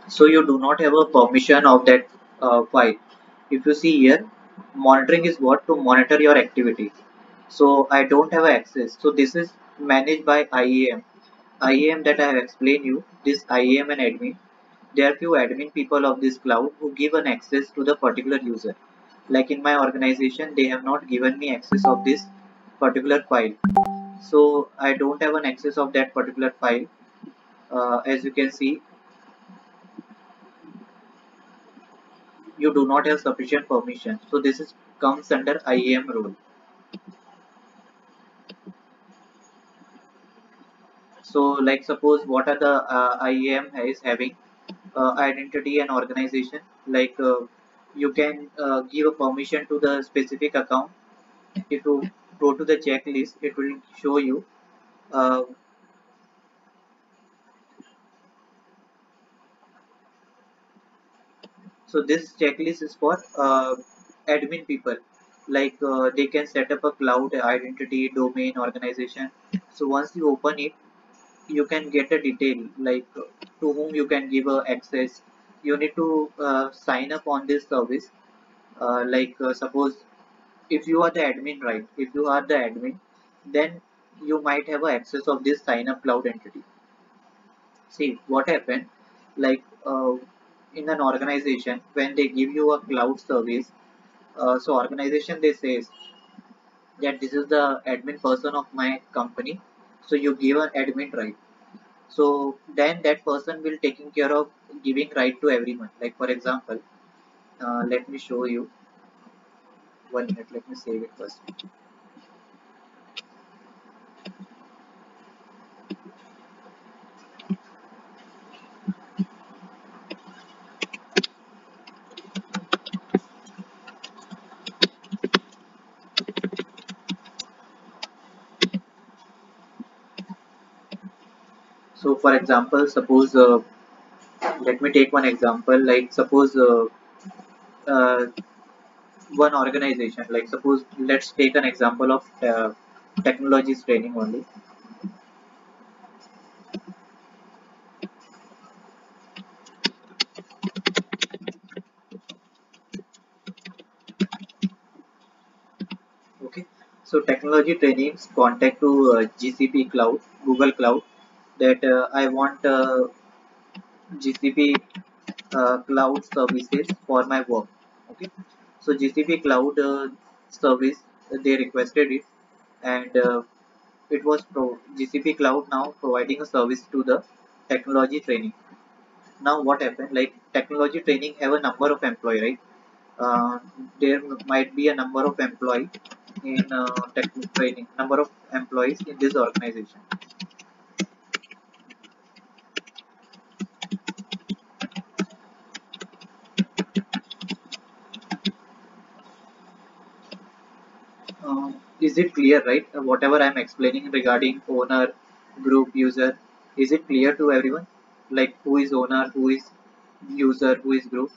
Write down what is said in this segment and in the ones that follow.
So you do not have a permission of that file. If you see here, monitoring is what to monitor your activity. So I don't have access. So this is managed by IAM. IAM that I have explained you, this IAM and admin. There are few admin people of this cloud who give an access to the particular user. Like in my organization, they have not given me access of this particular file. So I don't have an access of that particular file. As you can see, you do not have sufficient permission. So this is comes under IAM role. So like suppose what are the IAM is having identity and organization. Like you can give a permission to the specific account. If you go to the checklist, it will show you. Uh, so this checklist is for admin people. Like they can set up a cloud identity, domain, organization. So once you open it, you can get a detail like to whom you can give access. You need to sign up on this service. Like suppose if you are the admin, right? If you are the admin, then you might have access of this sign up cloud entity. See what happened, like in an organization when they give you a cloud service, so organization they says that this is the admin person of my company, so you give an admin right. So then that person will taking care of giving right to everyone. Like for example, let me show you. 1 minute, let me save it first. So for example, suppose let me take one example. Like suppose uh, one organization, like suppose let's take an example of technologies training only. Okay, so technology trainings contact to GCP cloud, Google cloud, that I want GCP cloud services for my work. Okay, so GCP cloud service, they requested it, and it was GCP cloud now providing a service to the technology training. Now what happened, like technology training have a number of employee, right? uh, there might be a number of employee in technical training, number of employees in this organization. Is it clear, right? Whatever I'm explaining regarding owner, group, user, is it clear to everyone? Like who is owner, who is user, who is group?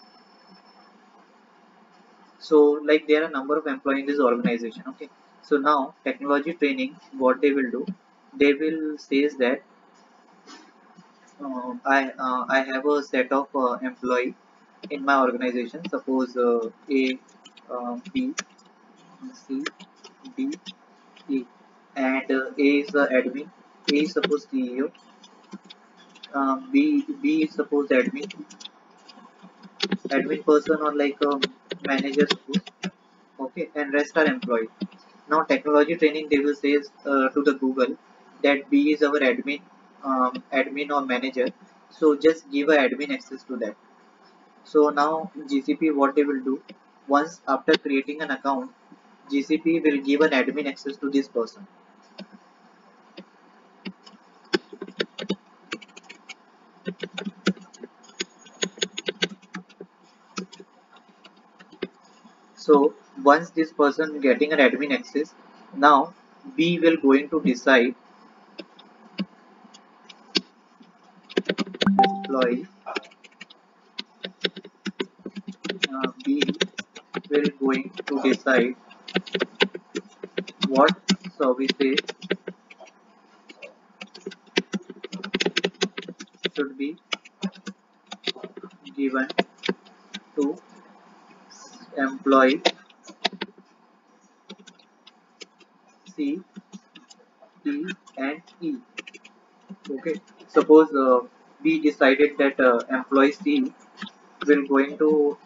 So like there are a number of employees in this organization. Okay, so now technology training, what they will do, they will says that I have a set of employee in my organization. Suppose A, B, C, D, E, and A is the admin. A is suppose CEO. B is suppose admin person, or like manager suppose. Okay, and rest are employee. Now technology training, they will say to the Google that B is our admin or manager. So just give a admin access to that. So now GCP, what they will do, once after creating an account, GCP will give an admin access to this person. So once this person getting an admin access, now B will going to decide employee, B will going to decide what services should be given to employee C, D, and E. Okay. Suppose we decided that employee C will going to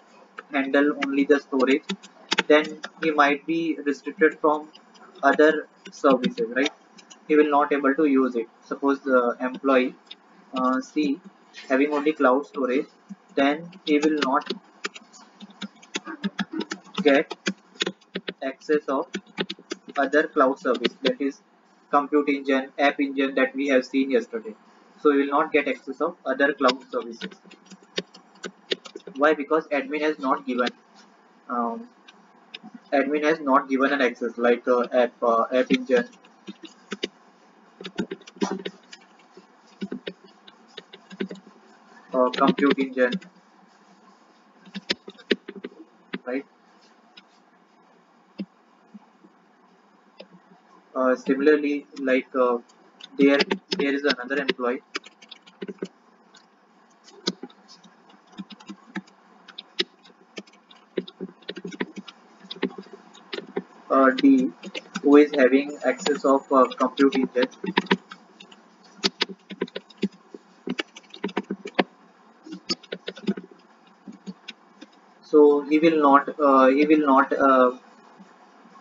handle only the storage, then he might be restricted from other services, right? He will not able to use it. Suppose the employee C having only cloud storage, then he will not get access of other cloud service, that is compute engine, app engine that we have seen yesterday. So he will not get access of other cloud services. Why? Because um, admin has not given an access like app engine, compute engine, right? Similarly, like there there is another employee D who is having access of compute engine. So he will not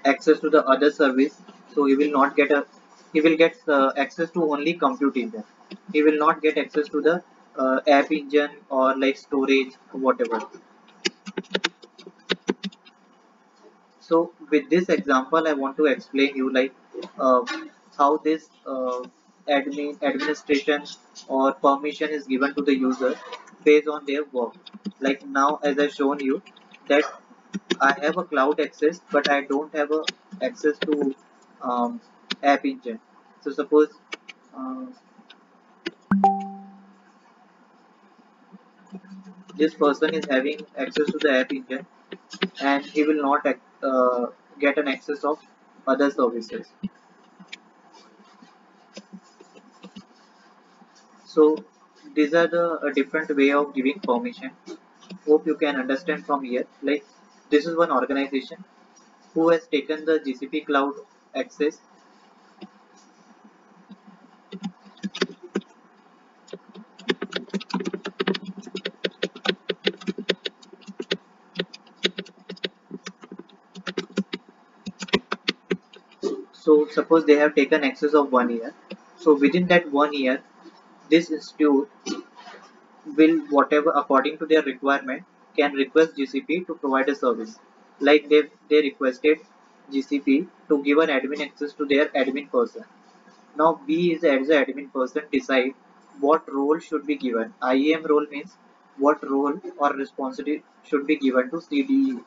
access to the other service. So he will get access to only compute engine. He will not get access to the app engine or like storage whatever. So with this example I want to explain you like uh, how this administration or permission is given to the user based on their work. Like now as I shown you that I have a cloud access, but I don't have a access to app engine. So suppose uh, this person is having access to the app engine, and he will not get an access of other services. So these are the different way of giving permission. Hope you can understand from here. Like this is one organization who has taken the GCP cloud access. So suppose they have taken access of 1 year. So within that 1 year, this institute will, whatever according to their requirement, can request GCP to provide a service. Like they requested GCP to give an admin access to their admin person. Now we as the admin person decide what role should be given. IAM role means what role or responsibility should be given to CDE.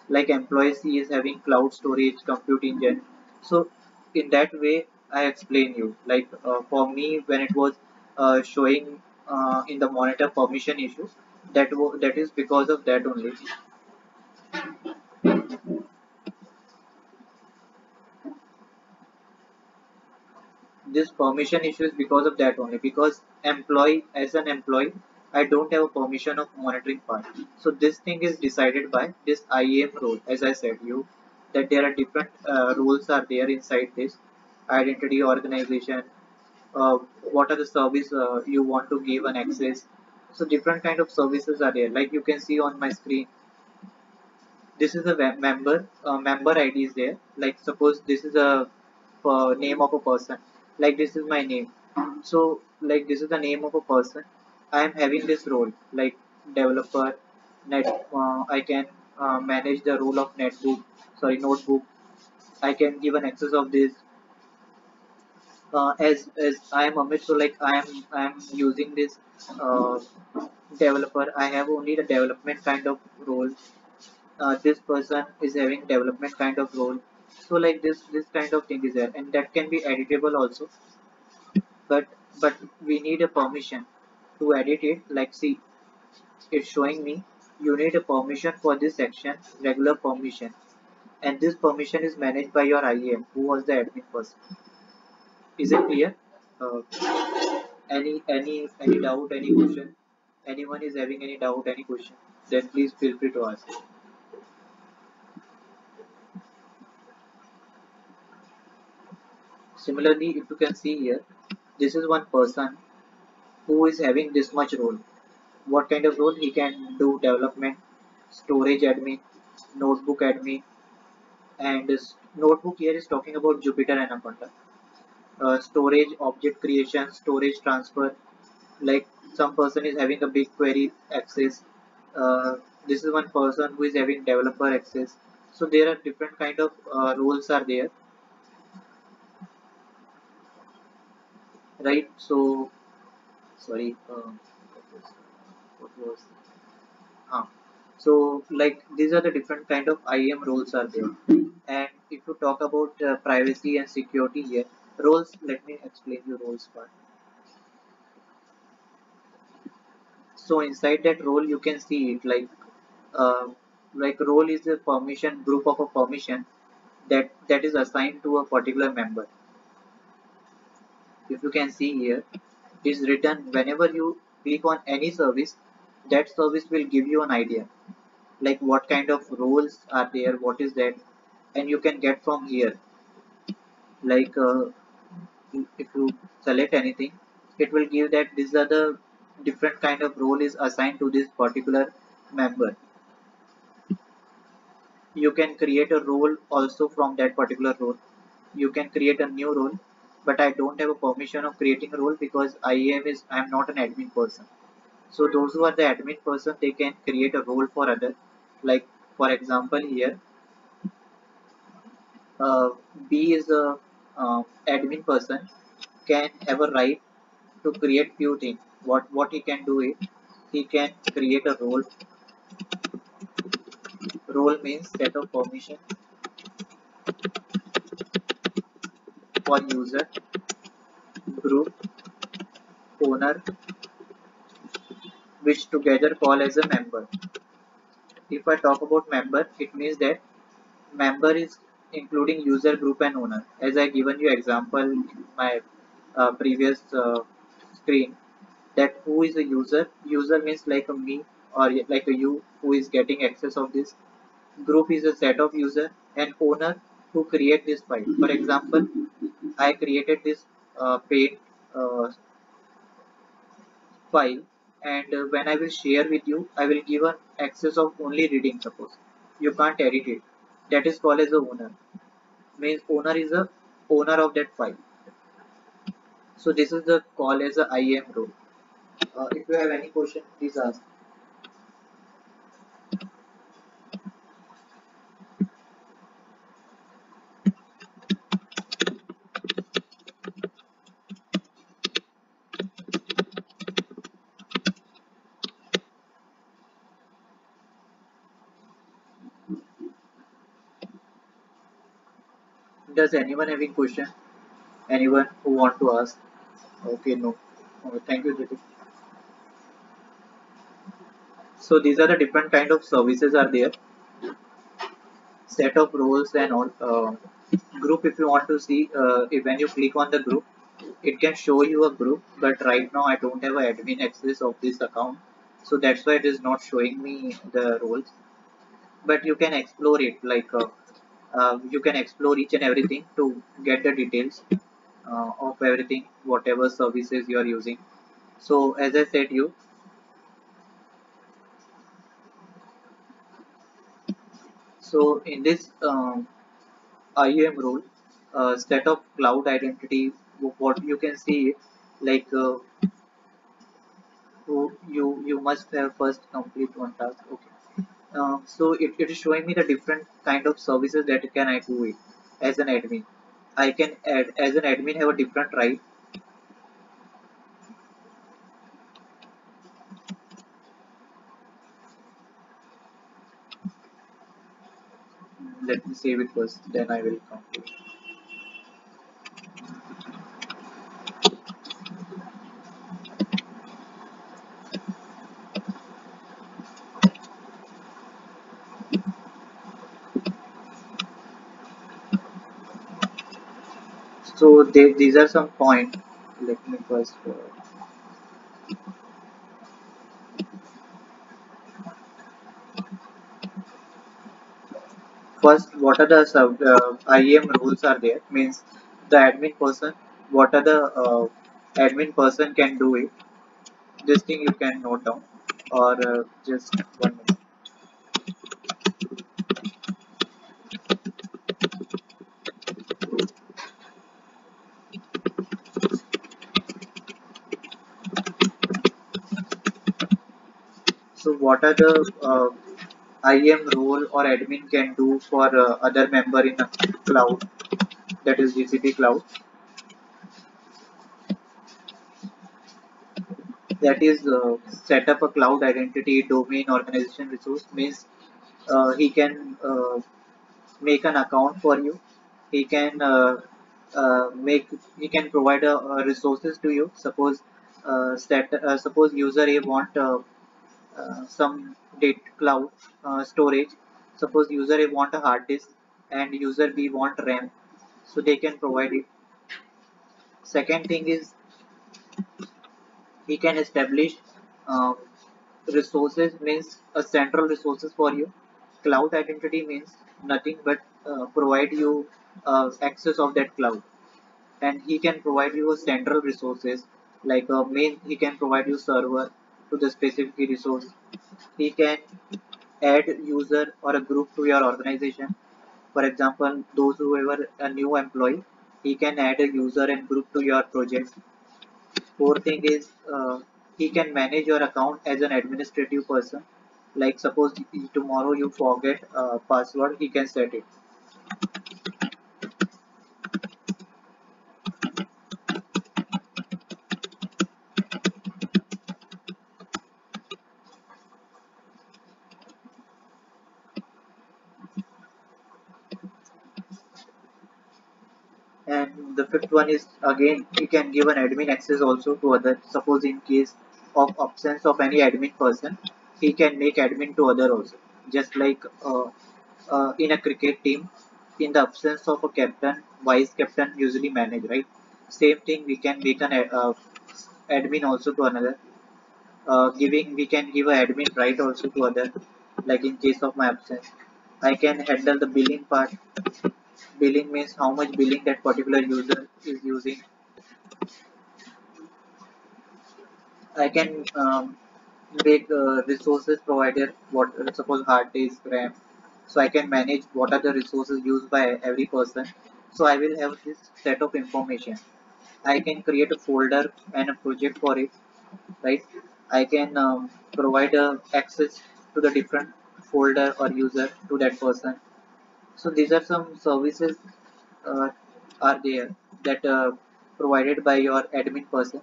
Like employee C is having cloud storage, compute engine. So in that way, I explain you. Like for me, when it was showing in the monitor permission issue, that is because of that only. This permission issue is because of that only, because employee as an employee I don't have a permission of monitoring part. So this thing is decided by this IAM role. As I said you that there are different rules are there inside this identity organization. uh, what are the service you want to give an access. So different kind of services are there, like you can see on my screen. This is a member ID is there. Like suppose this is a name of a person, like this is my name. So like this is the name of a person. I am having this role like developer net. I can manage the role of notebook. I can give an access of this as I am Amit. So like I am using this uh, developer. I have only the development kind of role. This person is having development kind of role. So like this kind of thing is there, and that can be editable also. but but we need a permission to edit it. Like see, it's showing me you need a permission for this section, regular permission, and this permission is managed by your IAM who was the admin person. Is it clear? uh, any doubt, any question? Anyone is having any doubt, any question, then please feel free to ask. Similarly, if you can see here, this is one person who is having this much role. What kind of role? He can do development, storage admin, notebook admin, and this notebook here is talking about Jupyter Anaconda. Storage, object creation, storage transfer. Like some person is having a big query access. This is one person who is having developer access. So there are different kind of roles are there, right? So sorry, what was ah. So like these are the different kind of IAM roles are there. And if you talk about privacy and security here, roles. Let me explain you roles part. So inside that role, you can see it uh, like role is a permission group of a permission that is assigned to a particular member. If you can see here, it is written whenever you click on any service, that service will give you an idea like what kind of roles are there, what is that, and you can get from here. Like if you select anything, it will give that these are the different kind of role is assigned to this particular member. You can create a role also from that particular role. You can create a new role, but I don't have a permission of creating a role because I'm not an admin person. So those who are the admin person, they can create a role for other. Like for example here, uh, B is a admin person can have a right to create few things. What he can do is he can create a role. Role means set of permission for user, group, owner, which together call as a member. If I talk about member, it means that member is including user, group, and owner. As I given you example in my previous screen, that who is a user? User means like a me or like a you who is getting access of this. Group is a set of user, and owner who create this file. For example, I created this paid uh, file, and when I will share with you, I will give an access of only reading. Suppose you can't edit it. That is called as a owner. Means owner is a owner of that file. So this is the call as a IAM role. If you have any question, please ask. Does anyone having question? Anyone who want to ask? Okay, no. Thank you, Jyoti. So these are the different kind of services are there. Set of roles and all. Group, if you want to see, if when you click on the group, it can show you a group. But right now I don't have a admin access of this account, so that's why it is not showing me the roles. But you can explore it. You can explore each and everything to get the details of everything, whatever services you are using. So as I said you, so in this IAM role, set of cloud identity, what you can see, like you must have first complete one task. Okay. So it is showing me the different kind of services that can I do it as an admin. I can add as an admin have a different right. Let me save it first, then I will complete. So these are some points. Let me first. First, what are the IAM rules are there? Means the admin person. What are the admin person can do it? This thing you can note down, or just 1 minute. So, what are the IAM role or admin can do for other member in a cloud, that is GCP cloud? That is set up a cloud identity domain organization resource. Means he can make an account for you. He can make he can provide resources to you. Suppose user A want some data cloud storage. Suppose user A want a hard disk and user B want RAM, so they can provide it. Second thing is he can establish um, resources, means a central resources for you. Cloud identity means nothing but provide you access of that cloud, and he can provide you a central resources, like a main. He can provide you server to the specific resource. He can add user or a group to your organization. For example, those who ever a new employee, he can add a user and group to your project. Fourth thing is he can manage your account as an administrative person. Like suppose tomorrow you forget password, he can set it. And the fifth one is again he can give an admin access also to other. Suppose in case of absence of any admin person, he can make admin to other also. Just like in a cricket team, in the absence of a captain, vice captain usually manage, right? Same thing we can make an admin also to another. Giving we can give a admin right also to other. Like in case of my absence, I can handle the billing part. Billing means how much billing that particular user is using. I can make resources provider. What suppose hard disk, RAM. So I can manage what are the resources used by every person. So I will have this set of information. I can create a folder and a project for it, right? I can provide access to the different folder or user to that person. So these are some services uh, are there that provided by your admin person.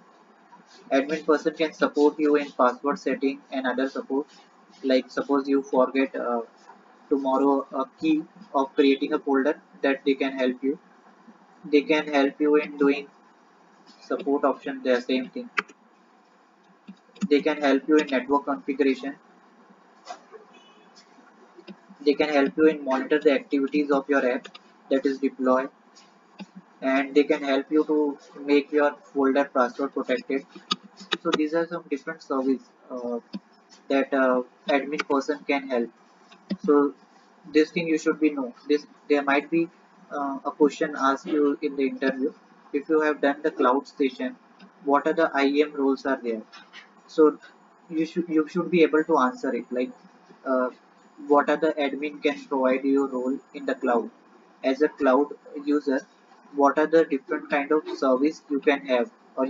Admin person can support you in password setting and other support. Like suppose you forget tomorrow a key of creating a folder, that they can help you. They can help you in doing support option. The same thing. They can help you in network configuration. They can help you in monitor the activities of your app that is deployed, and they can help you to make your folder password protected. So these are some different service that admin person can help. So this thing you should be know. This there might be a question asked you in the interview. If you have done the cloud station, what are the IAM roles are there? So you should be able to answer it. Like uh, what are the admin can provide you role in the cloud as a cloud user? What are the different kind of service you can have, or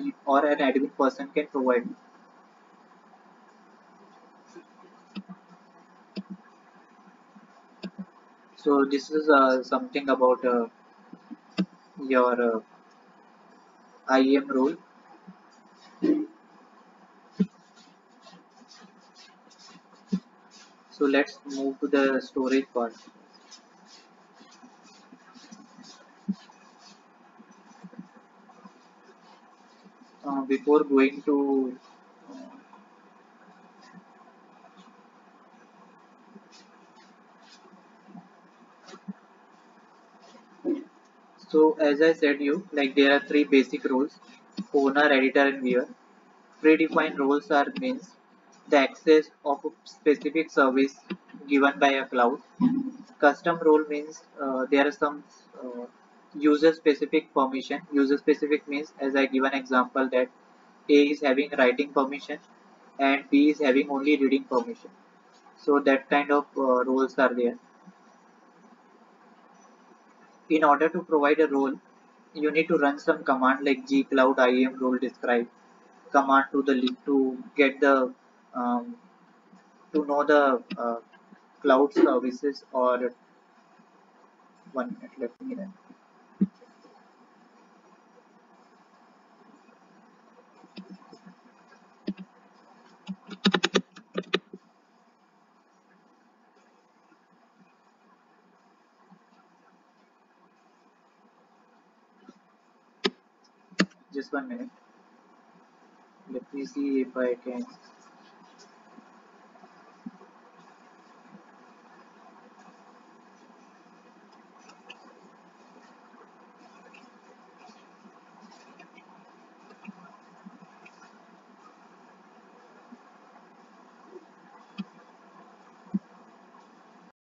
an admin person can provide you? So this is something about your IAM role. So let's move to the storage part. Before going to so as I said you, like there are three basic roles: owner, editor, and viewer. Predefined roles are means the access of a specific service given by a cloud. Custom role means there are some user specific permission. User specific means, as I give an example, that A is having writing permission and B is having only reading permission. So that kind of roles are there. In order to provide a role, you need to run some command like gcloud IAM role describe command to the to get the um, to know the cloud services. Or 1 minute, let me run. Just 1 minute. Let me see if I can.